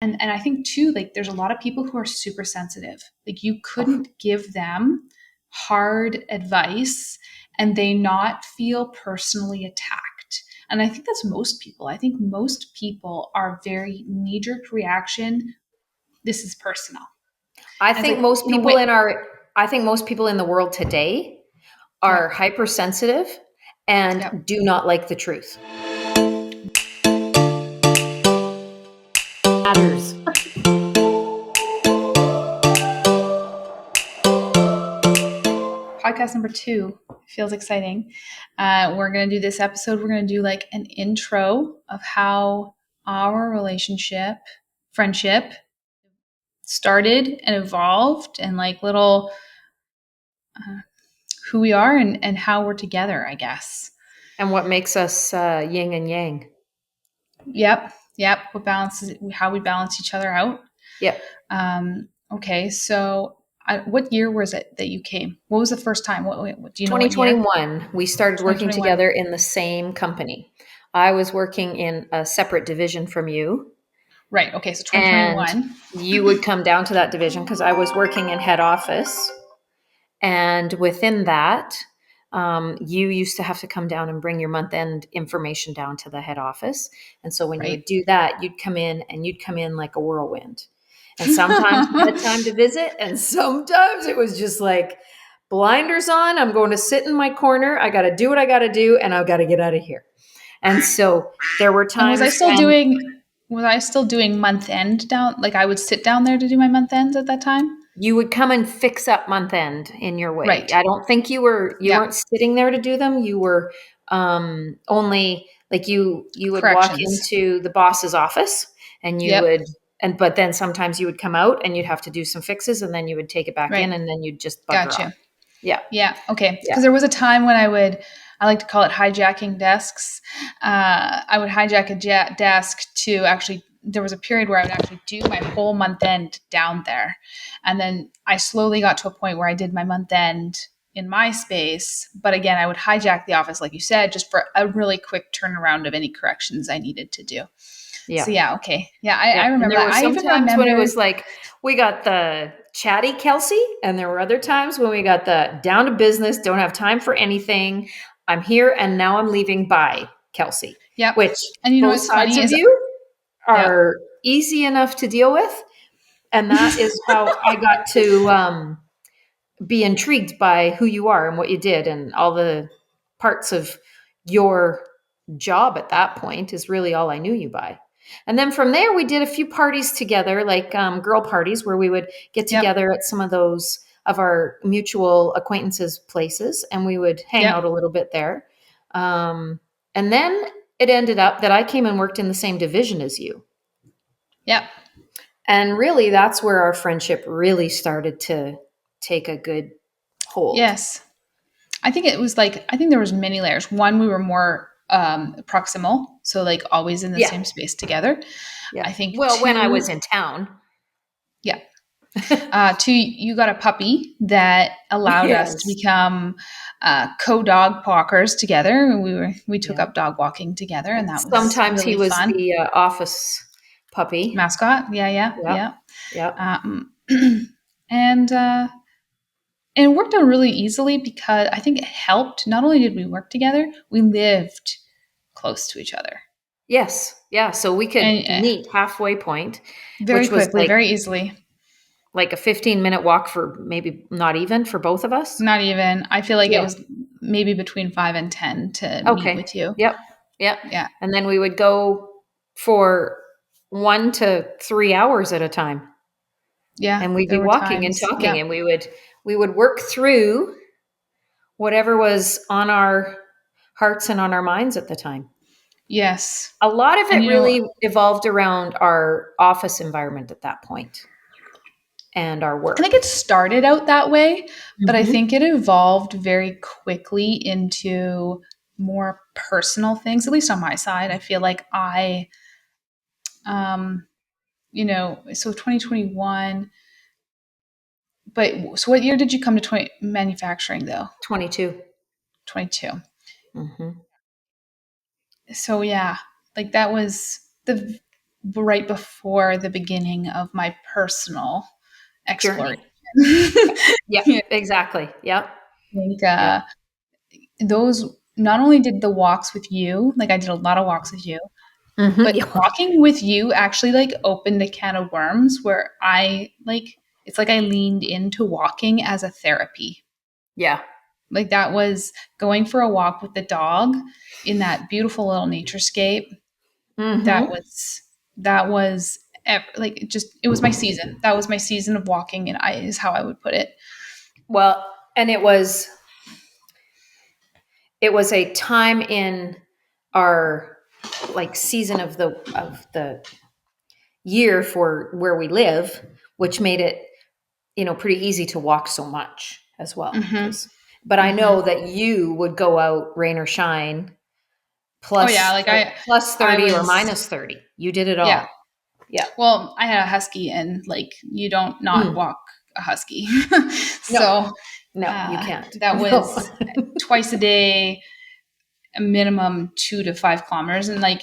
And I think too, like there's a lot of people who are super sensitive. Like you Oh, couldn't give them hard advice and they not feel personally attacked. And I think that's most people. I think most people are very knee jerk reaction. This is personal. I And it's think like, most in a people way, in our, I think most people in the world today yeah, are hypersensitive yeah. and do not like the truth. Matters. Podcast number 2 feels exciting. We're going to do this episode. We're going to do like an intro of how our relationship, friendship started and evolved and like little uh, who we are and how we're together, I guess. And what makes us yin and yang. Yep. Yep. What balances how we balance each other out. Yep. Okay. So what year was it that you came? What was the first time? What do you know what year? 2021, we started working 2021. together in the same company. I was working in a separate division from you, Right. Okay. So and 2021. you would come down to that division because I was working in head office. And within that, you used to have to come down and bring your month end information down to the head office. And so when you would Right. do that, you'd come in and you'd come in like a whirlwind. And sometimes you had time to visit, and sometimes it was just like blinders on. I'm going to sit in my corner. I got to do what I got to do, and I've got to get out of here. And so there were And times was I still doing month end down? Like I would sit down there to do my month ends at that time? you would come and fix up month end in your way. Right. I don't think you Yeah. weren't sitting there to do them. You were only like you would walk Corrections. into the boss's office and you Yep. would and but then sometimes you would come out and you'd have to do some fixes and then you would take it back in Right. and then you'd just bugger off. Gotcha. Yeah. Yeah. Okay. Yeah. Because there was a time when I like to call it hijacking desks. I would hijack a desk to actually, there was a period where I would actually do my whole month end down there. And then I slowly got to a point where I did my month end in my space. But again, I would hijack the office, like you said, just for a really quick turnaround of any corrections I needed to do. So Yeah. yeah, okay. Yeah, I Yeah. And remember there that. were I some even times when it remember, was like, we got the chatty Kelsey, and there were other times when we got the down to business, don't have time for anything. I'm here and now I'm leaving. Bye, Kelsey, yep. which And you know both what's sides funny of is, you yep. are easy enough to deal with. And that is how I got to be intrigued by who you are and what you did and all the parts of your job at that point is really all I knew you by. And then from there, we did a few parties together, like girl parties, where we would get Yep. together at some of those of our mutual acquaintances' places, and we would hang Yep. out a little bit there. And then it ended up that I came and worked in the same division as you. Yep. And really, that's where our friendship really started to take a good hold. Yes. I think it was like, I think there was many layers. One, we were more proximal, so like always in the Yeah. same space together. Yeah. I think Well, when I was two, in town. yeah. Two, you got a puppy that allowed us to Yes. become co-dog walkers together. We took Yeah. up dog walking together, and that was Sometimes he really was fun. the office puppy. Mascot, yeah, yeah, Yep. yeah. Yep. Um, and it worked out really easily because I think it helped. Not only did we work together, we lived close to each other, Yes. Yeah. So we could and meet halfway point, very which was quickly, very easily. like a 15-minute walk for maybe not even for both of us. Not even. I feel like it Yeah. was maybe between 5 and 10 to meet Okay. with you. Yep. Yep. Yeah, And then we would go for 1 to 3 hours at a time. yeah. And we'd be There were walking and times. talking Yeah. and we would work through whatever was on our hearts and on our minds at the time. Yes. A lot of And it you know, really evolved around our office environment at that point and our I think work. it started out that way, but I Mhm. think it evolved very quickly into more personal things. At least on my side, I feel like um, so 2021. But so what year did you come to 20 manufacturing though? 22. 22. Mhm. So yeah, like that was the right before the beginning of my personal exploration. Journey. Yeah, Yeah, exactly. Yep. I think Yep. those, not only did the walks with you, like I did a lot of walks with you, Hmm. but walking with you actually like opened a can of worms where I like, it's like I leaned into walking as a therapy. Yeah. Like that was going for a walk with the dog in that beautiful little naturescape. That Hmm. was that was like it just, it was my season. That was my season of walking, and I is how I would put it. Well, and it was a time in our like season of the year for where we live, which made it, pretty easy to walk so much as well. Hmm. Because, but I Hmm. know that you would go out rain or shine, Oh yeah, like plus I 30 or was, minus 30. You did it yeah. all. Yeah. Well, I had a husky, and like you don't not Mm. walk a husky, No, so no, you can't. that No. was twice a day, a minimum 2 to 5 kilometers, and like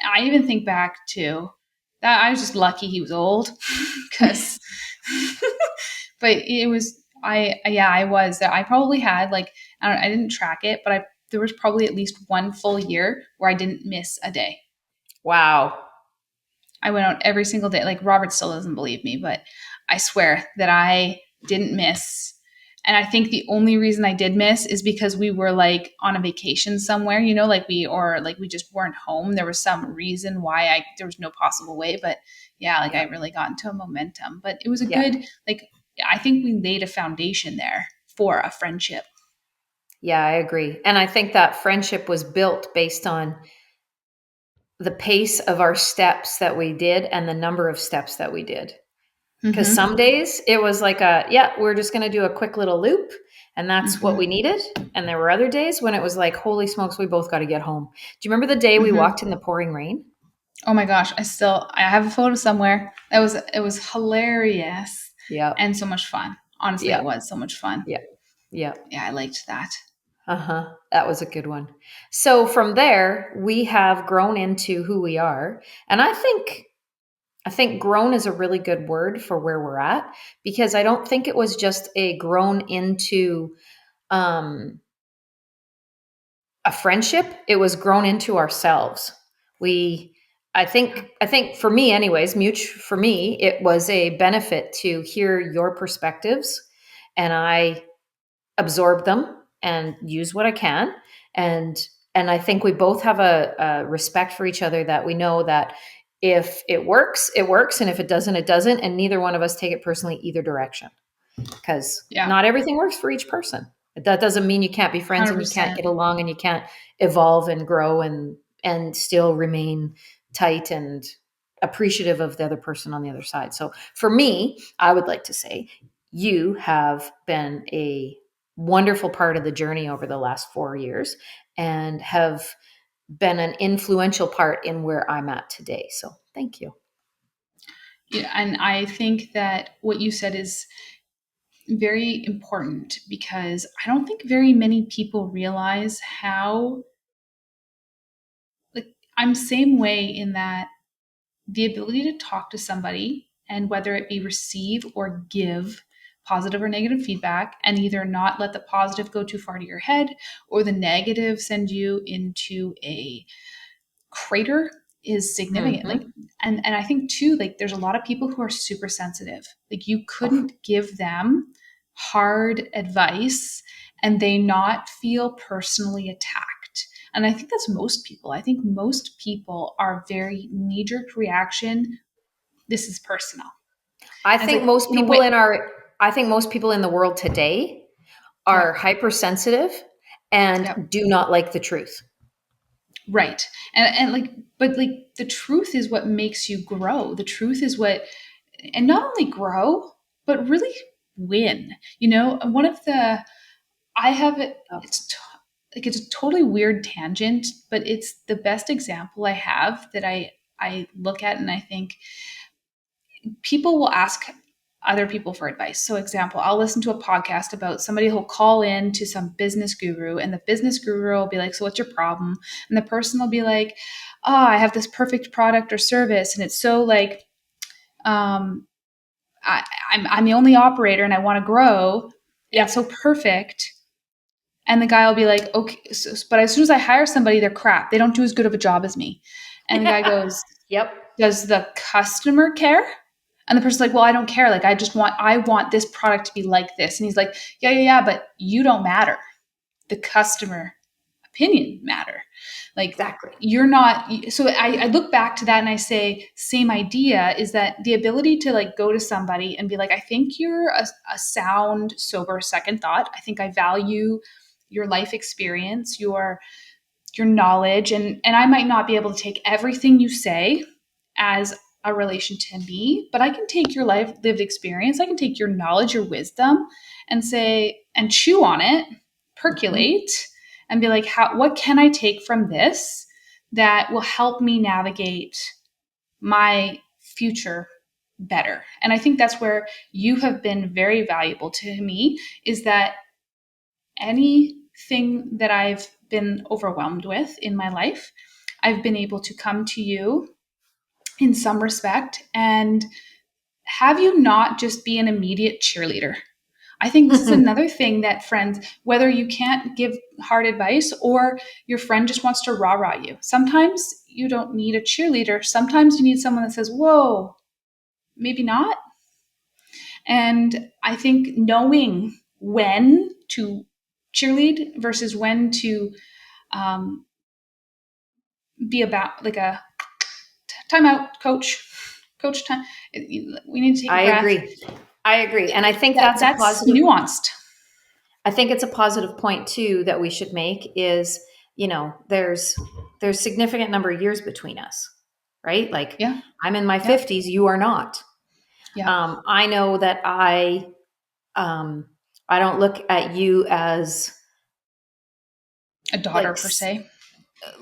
I even think back to that. I was just lucky he was old, because, but it was yeah, I was, I probably had like, I didn't track it, but I there was probably at least one full year where I didn't miss a day. Wow. I went out every single day. Like Robert still doesn't believe me, but I swear that I didn't miss. And I think the only reason I did miss is because we were like on a vacation somewhere, like we just weren't home. There was some reason why there was no possible way. But yeah, like I Yeah. really got into a momentum. But it was a Yeah. good, like, I think we laid a foundation there for a friendship. Yeah, I agree. And I think that friendship was built based on the pace of our steps that we did and the number of steps that we did. Because Mm-hmm. some days it was like yeah, we're just going to do a quick little loop and that's what Mm-hmm. we needed. And there were other days when it was like, holy smokes, we both got to get home. Do you remember the day we Mm-hmm. walked in the pouring rain? Oh my gosh, I have a photo somewhere. It was hilarious Yeah. and so much fun. Honestly, Yeah. it was so much fun. Yeah. Yeah. Yeah, I liked that. Uh-huh. That was a good one. So from there, we have grown into who we are. And I think grown is a really good word for where we're at because I don't think it was just a grown into um, a friendship. It was grown into ourselves. We, I think for me, anyways, for me, it was a benefit to hear your perspectives, and I absorb them and use what I can, and and I think we both have a respect for each other that we know that if it works, it works, and if it doesn't, it doesn't, and neither one of us take it personally either direction because Yeah, not everything works for each person. That doesn't mean you can't be friends and you can't 100%. get along and you can't evolve and grow and still remain tight and appreciative of the other person on the other side. So for me, I would like to say you have been a wonderful part of the journey over the last 4 years and have been an influential part in where I'm at today. So thank you. Yeah, and I think that what you said is very important because I don't think very many people realize how, like, I'm same way in that the ability to talk to somebody, and whether it be receive or give positive or negative feedback, and either not let the positive go too far to your head or the negative send you into a crater, is significant. Like, Mm-hmm. and I think too, like there's a lot of people who are super sensitive. Like you Oh, couldn't give them hard advice and they not feel personally attacked. And I think that's most people. I think most people are very knee jerk reaction. This is personal. I And it's think like, most in a people way, in our I think most people in the world today are yeah, hypersensitive yeah, and do not like the truth. right. And like, but like the truth is what makes you grow. The truth is what, and not only grow, but really win. One of the, I have it, Oh. like it's a totally weird tangent, but it's the best example I have that I look at and I think people will ask other people for advice. So example, I'll listen to a podcast about somebody who'll call in to some business guru and the business guru will be like, "So what's your problem?" And the person will be like, oh, I have this perfect product or service, and it's so like, um, I'm the only operator and I want to grow. And it's Yep. so perfect. And the guy will be like, okay, but as soon as I hire somebody, they're crap. They don't do as good of a job as me. And the guy goes, Yep. does the customer care? And the person's like, well, I don't care. Like, I want this product to be like this. And he's like, yeah, yeah, yeah, but you don't matter. The customer opinion matter. Like, Exactly. you're not. So I look back to that and I say, same idea is that the ability to like go to somebody and be like, I think you're a sound, sober second thought. I think I value your life experience, your knowledge, and I might not be able to take everything you say as a relation to me, but I can take your life lived experience, I can take your knowledge, your wisdom, and say and chew on it, Mhm. percolate, and be like, how what can I take from this that will help me navigate my future better? And I think that's where you have been very valuable to me, is that anything that I've been overwhelmed with in my life, I've been able to come to you in some respect and have you not just be an immediate cheerleader. I think this is another thing that friends, whether you can't give hard advice or your friend just wants to rah rah you, sometimes you don't need a cheerleader. Sometimes you need someone that says, whoa, maybe not. And I think knowing when to cheerlead versus when to um, be about like a timeout, coach time. We need to take a I breath. agree. I agree. And I think That that's a that's positive. nuanced. I think it's a positive point too that we should make is, there's significant number of years between us, right? Like Yeah, I'm in my yeah, 50s, you are not. yeah. I know that um, I don't look at you as A daughter like per se.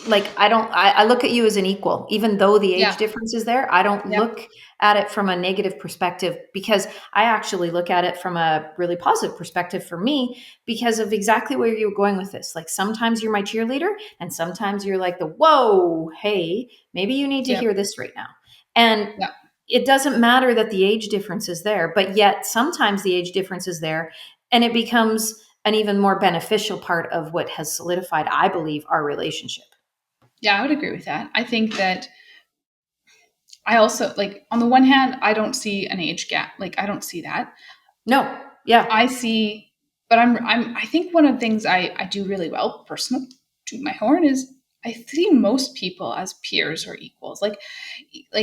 I look at you as an equal, even though the age Yeah, difference is there. I don't yeah, look at it from a negative perspective because I actually look at it from a really positive perspective for me because of exactly where you're going with this. Like sometimes you're my cheerleader and sometimes you're like the, whoa, hey, maybe you need to yeah, hear this right now. And yeah, it doesn't matter that the age difference is there, but yet sometimes the age difference is there and it becomes an even more beneficial part of what has solidified, I believe, our relationship. yeah. I would agree with that. I think that I also like on the one hand, I don't see an age gap. Like I don't see that. No, yeah, I see, but I think one of the things I do really well, personal to my horn, is I see most people as peers or equals. Like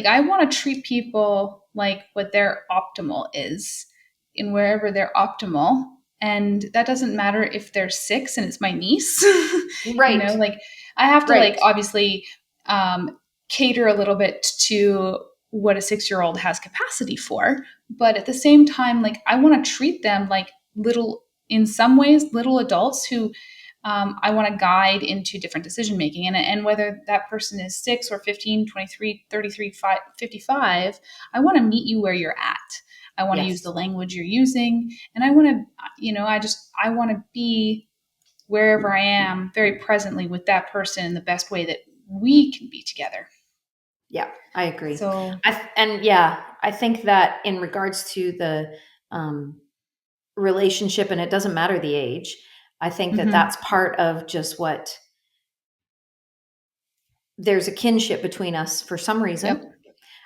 I want to treat people like what their optimal is in wherever they're optimal. And that doesn't matter if they're 6 and it's my niece, right, like I have to like right. obviously cater a little bit to what a 6-year old has capacity for, but at the same time, like I want to treat them like little, in some ways, little adults who I want to guide into different decision making. And whether that person is 6 or 15, 23, 33, 55, I want to meet you where you're at. I want to use the Yes. language you're using. And I want to, I want to be wherever I am very presently with that person in the best way that we can be together. Yeah, I agree. So, And yeah, I think that in regards to the um, relationship, and it doesn't matter the age, I think that mhm. that's part of just what there's a kinship between us for some Yep, reason.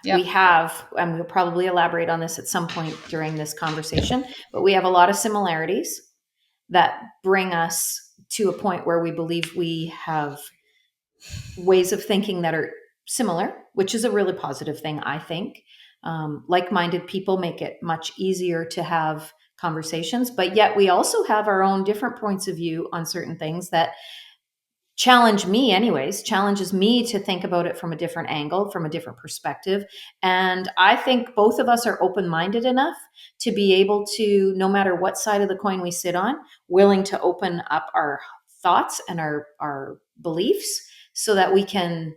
We yep, have, and we'll probably elaborate on this at some point during this conversation, but we have a lot of similarities that bring us to a point where we believe we have ways of thinking that are similar, which is a really positive thing, I think. Like minded people make it much easier to have conversations, but yet we also have our own different points of view on certain things that challenges me to think about it from a different angle, from a different perspective. And I think both of us are open minded enough to be able to, no matter what side of the coin we sit on, willing to open up our thoughts and our beliefs so that we can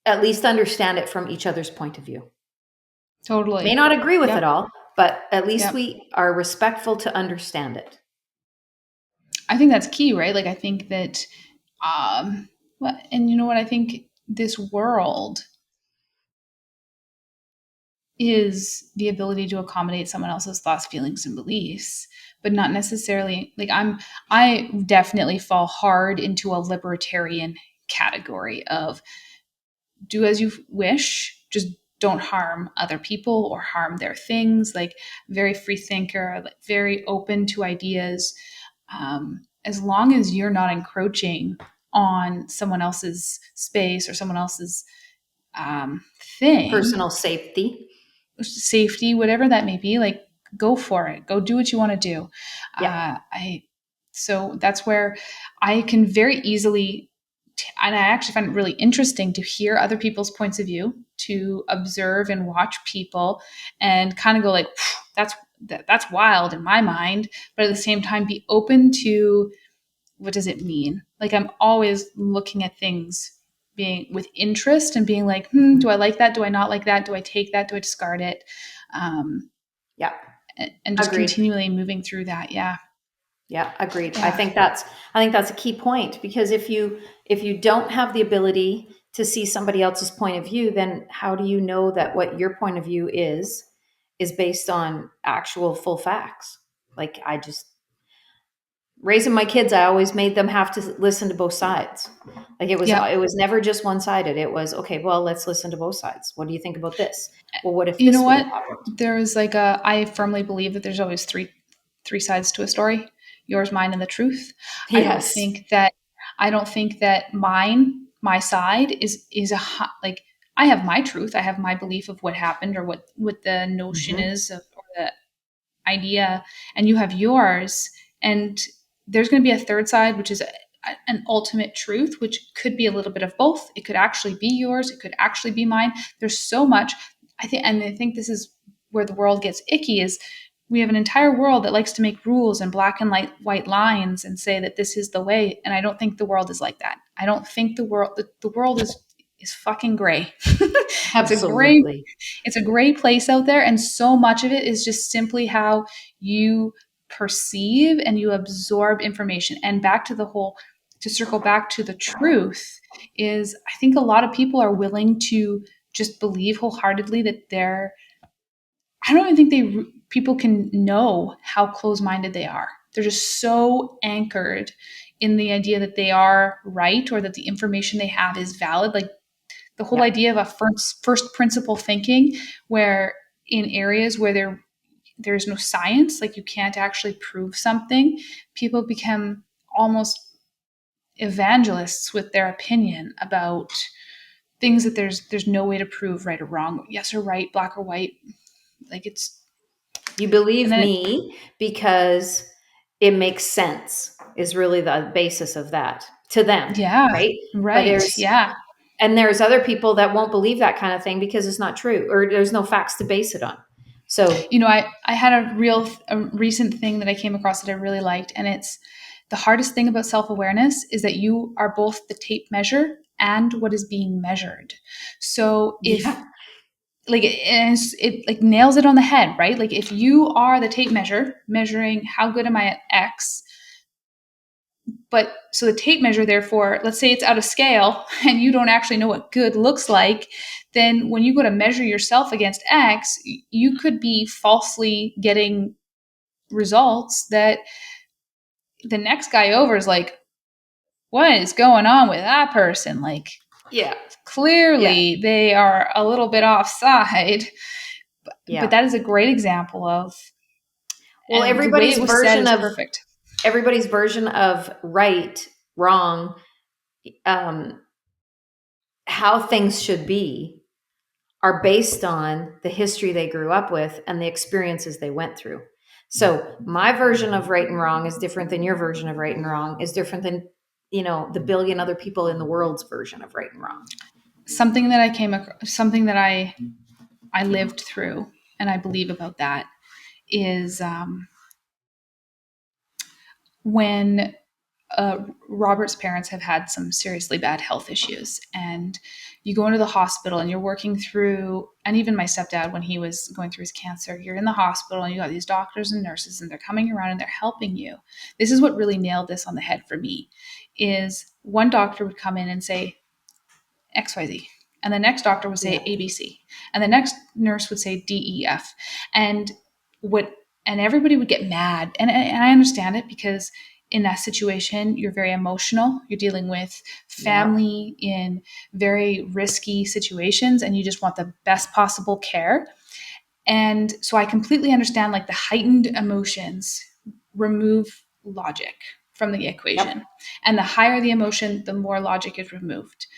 at least understand it from each other's point of view. May totally. not agree with it Yep, all, but at least yep. we are respectful to understand it. I think that's key, right? Like I think that um, Well, and you know what? I think this world is the ability to accommodate someone else's thoughts, feelings, and beliefs, but not necessarily like I definitely fall hard into a libertarian category of do as you wish, just don't harm other people or harm their things. Like very free thinker, like very open to ideas. As long as you're not encroaching on someone else's space or someone else's thing, Personal safety. safety, whatever that may be, like go for it. Go do what you want to do. Yeah. I so that's where I can very easily, and I actually find it really interesting to hear other people's points of view, to observe and watch people, and kind of go like, that's that's wild in my mind, but at the same time be open to what does it mean? Like I'm always looking at things being with interest and being like, do I like that? Do I not like that? Do I take that? Do I discard it? Um, Yeah. and just Agreed. continually moving through that. Yeah. Yeah, agreed. Yeah. I think that's a key point, because if you don't have the ability to see somebody else's point of view, then how do you know that what your point of view is based on actual full facts? Like, I just raising my kids, I always made them have to listen to both sides. Like, Yeah. it was never just one sided. It was, okay, well, let's listen to both sides. What do you think about this? Well, what if You know this would what? have happened? There is like I firmly believe that there's always three sides to a story: yours, mine, and the truth. I don't Yes. think that I don't think that my side is like I have my truth. I have my belief of what happened or what the notion Hmm. is of, or the idea, and you have yours, and there's going to be a third side, which is an ultimate truth, which could be a little bit of both. It could actually be yours, it could actually be mine. There's so much, I think this is where the world gets icky, is we have an entire world that likes to make rules and black and white lines and say that this is the way, and I don't think the world is like that. I don't think the world is fucking gray. it's a gray Absolutely. it's a great place out there, and so much of it is just simply how you perceive and you absorb information. And back to the whole, to circle back to the truth, is I think a lot of people are willing to just believe wholeheartedly that they're, I don't even think people can know how close-minded they are. They're just so anchored in the idea that they are right or that the information they have is valid. Like the whole Yeah. idea of a first principle thinking, where in areas where there's no science, like you can't actually prove something, people become almost evangelists with their opinion about things that there's no way to prove right or wrong, yes or right, black or white. Like it's, You and believe then me because it makes sense, is really the basis of that to them, yeah, right? But right, yeah. there's other people that won't believe that kind of thing because it's not true, or there's no facts to base it on. So, You know, I had a recent thing that I came across that I really liked, and it's the hardest thing about self-awareness is that you are both the tape measure and what is being measured. So if yeah, like it like nails it on the head, right? Like if you are the tape measure measuring how good am I at X, but so the tape measure, therefore, let's say it's out of scale and you don't actually know what good looks like, then when you go to measure yourself against X, you could be falsely getting results that the next guy over is like, what is going on with that person? Like, yeah, yeah, clearly they are a little bit offside. But yeah. that is a great example of, Well, and the way it was said is perfect. everybody's version of right, wrong, um, how things should be, are based on the history they grew up with and the experiences they went through. So my version of right and wrong is different than your version of right and wrong, is different than, the billion other people in the world's version of right and wrong. Something that I came across, something that I lived through, and I believe about that is when Robert's parents have had some seriously bad health issues, and you go into the hospital and you're working through, and even my stepdad, when he was going through his cancer, you're in the hospital and you got these doctors and nurses and they're coming around and they're helping you. This is what really nailed this on the head for me, is one doctor would come in and say XYZ. And the next doctor would say Yeah. ABC. And the next nurse would say DEF. And what and everybody would get mad. And I understand it, because in that situation, you're very emotional. You're dealing with Yeah. family in very risky situations, and you just want the best possible care. And so I completely understand, like, the heightened emotions remove logic from the Yep. equation. And the higher the emotion, the more logic is removed.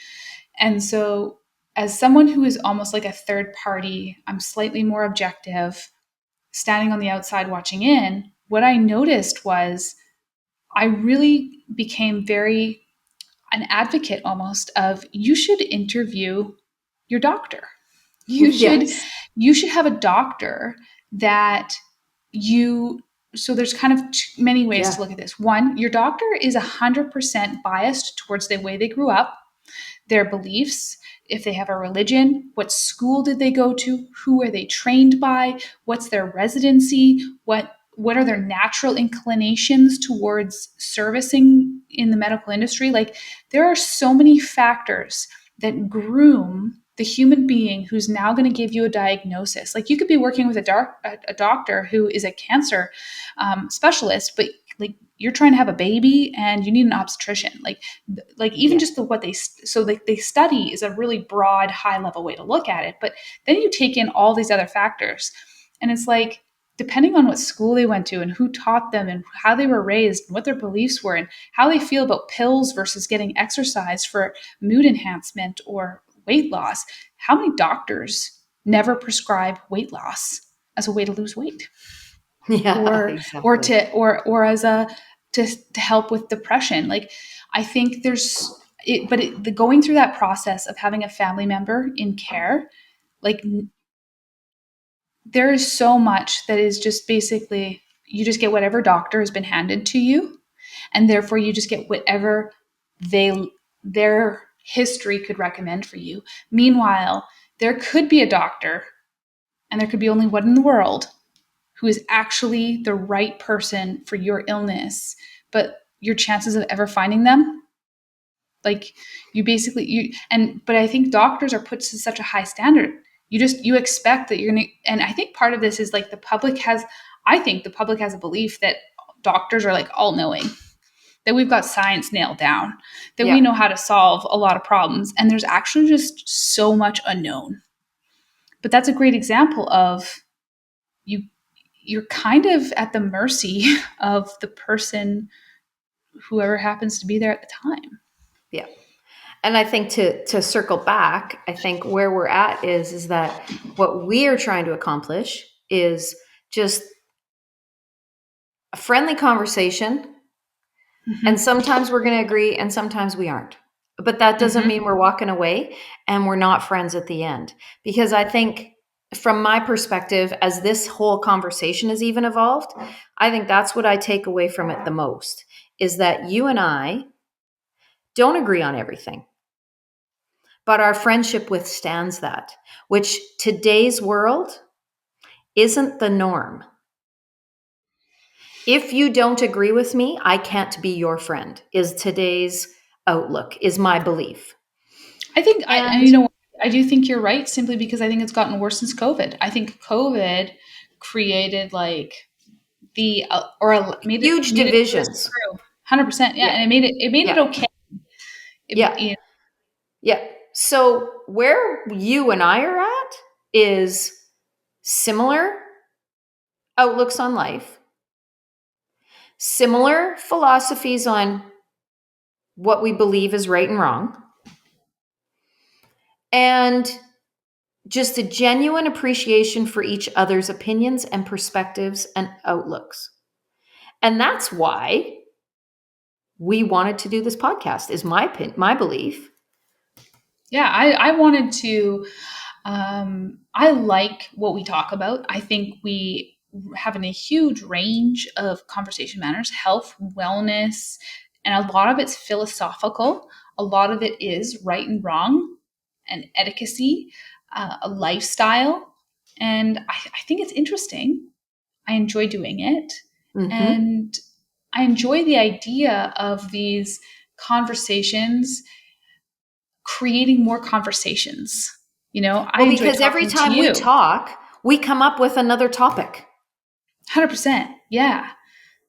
And so, as someone who is almost like a third party, I'm slightly more objective, standing on the outside watching in. What I noticed was I really became very an advocate almost of, you should interview your doctor. You should Yes. you should have a doctor that you so there's kind of many ways to Yeah. look at this. One, your doctor is 100% biased towards the way they grew up, their beliefs, if they have a religion, what school did they go to, who are they trained by, what's their residency, what are their natural inclinations towards servicing in the medical industry. Like, there are so many factors that groom the human being who's now going to give you a diagnosis. Like, you could be working with a doctor who is a cancer specialist, but like, you're trying to have a baby and you need an obstetrician. Like even Yeah. just what they study is a really broad, high level way to look at it. But then you take in all these other factors, and it's like, depending on what school they went to and who taught them and how they were raised and what their beliefs were and how they feel about pills versus getting exercise for mood enhancement or weight loss. How many doctors never prescribe weight loss as a way to lose weight, Yeah. or Exactly. to or as a to help with depression? Like, I think the going through that process of having a family member in care, like, there is so much that is just basically, you just get whatever doctor has been handed to you, and therefore you just get whatever they their history could recommend for you. Meanwhile, there could be a doctor, and there could be only one in the world, who is actually the right person for your illness, but your chances of ever finding them, like, but I think doctors are put to such a high standard. You expect that you're going to, and I think part of this is, like, I think the public has a belief that doctors are, like, all knowing, that we've got science nailed down, that we Yeah. know how to solve a lot of problems, and there's actually just so much unknown. But that's a great example of, you you're kind of at the mercy of the person, whoever happens to be there at the time. Yeah. And I think to circle back, I think where we're at is that what we are trying to accomplish is just a friendly conversation. And Mm-hmm. sometimes we're going to agree and sometimes we aren't. But that doesn't Mm-hmm. mean we're walking away and we're not friends at the end. Because I think, from my perspective, as this whole conversation has even evolved, I think that's what I take away from it the most, is that you and I don't agree on everything, but our friendship withstands that, which today's world isn't the norm. If you don't agree with me, I can't be your friend, is today's outlook, is my belief. I think And I do think you're right, simply because I think it's gotten worse since COVID. I think COVID created, like, the huge made it so it's divisions. true. 100%. Yeah, Yeah. and it made it Yeah. okay. Yeah. You know, Yeah. So where you and I are at is similar outlooks on life, similar philosophies on what we believe is right and wrong, and just a genuine appreciation for each other's opinions and perspectives and outlooks. And that's why we wanted to do this podcast, is my belief. yeah, I wanted to. I like what we talk about. I think we have a huge range of conversation matters: health, wellness, and a lot of it's philosophical. A lot of it is right and wrong and etiquette, a lifestyle. And I think it's interesting. I enjoy doing it. Mm-hmm. And I enjoy the idea of these conversations, creating more conversations. I Well, enjoy because every talking to time we you. talk, we come up with another topic. 100%. Yeah.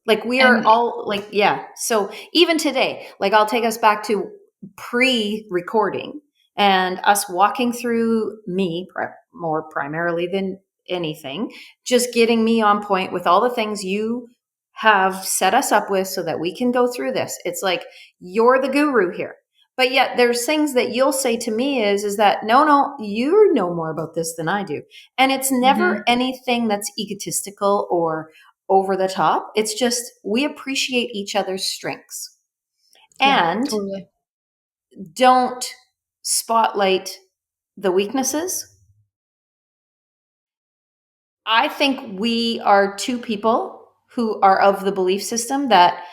Like we are And all like, yeah. So even today, like I'll take us back to pre-recording and us walking through me more primarily than anything, just getting me on point with all the things you have set us up with so that we can go through this. It's like you're the guru here. But yet there's things that you'll say to me is that no, you know more about this than I do. And it's never mhm, anything that's egotistical or over the top. It's just we appreciate each other's strengths yeah, and totally. don't spotlight the weaknesses. I think we are two people who are of the belief system that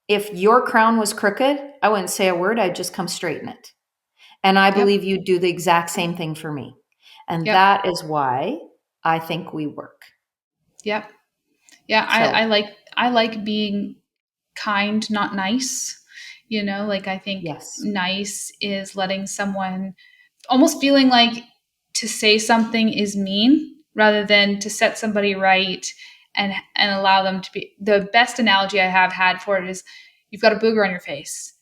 if your crown was crooked, I wouldn't say a word, I'd just come straighten it. And I Yep. believe you'd do the exact same thing for me. And Yep. that is why I think we work. Yep. Yeah. So, I like being kind, not nice. Like I think yes. nice is letting someone almost feeling like to say something is mean rather than to set somebody right and allow them to be. The best analogy I have had for it is you've got a booger on your face.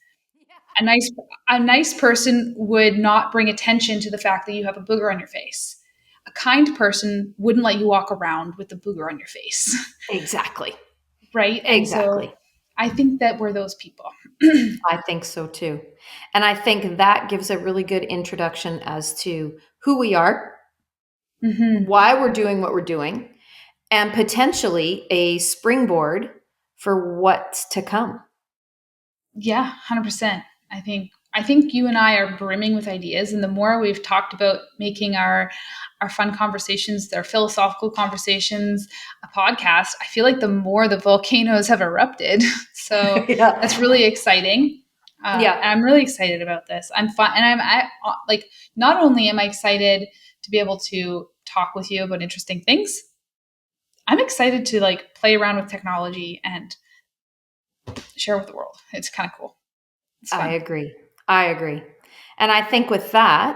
A nice person would not bring attention to the fact that you have a booger on your face. A kind person wouldn't let you walk around with the booger on your face. Exactly. Right? And so Exactly. I think that we're those people. I think so too. And I think that gives a really good introduction as to who we are, Hmm. why we're doing what we're doing, and potentially a springboard for what's to come. Yeah, 100%. I think you and I are brimming with ideas, and the more we've talked about making our fun conversations, their philosophical conversations, a podcast, I feel like the more the volcanoes have erupted. So Yeah. that's really exciting. Yeah. And I'm really excited about this. I'm fun, and like not only am I excited to be able to talk with you about interesting things, I'm excited to like play around with technology and share with the world. It's kind of cool. It's I fun. agree. I agree. And I think with that,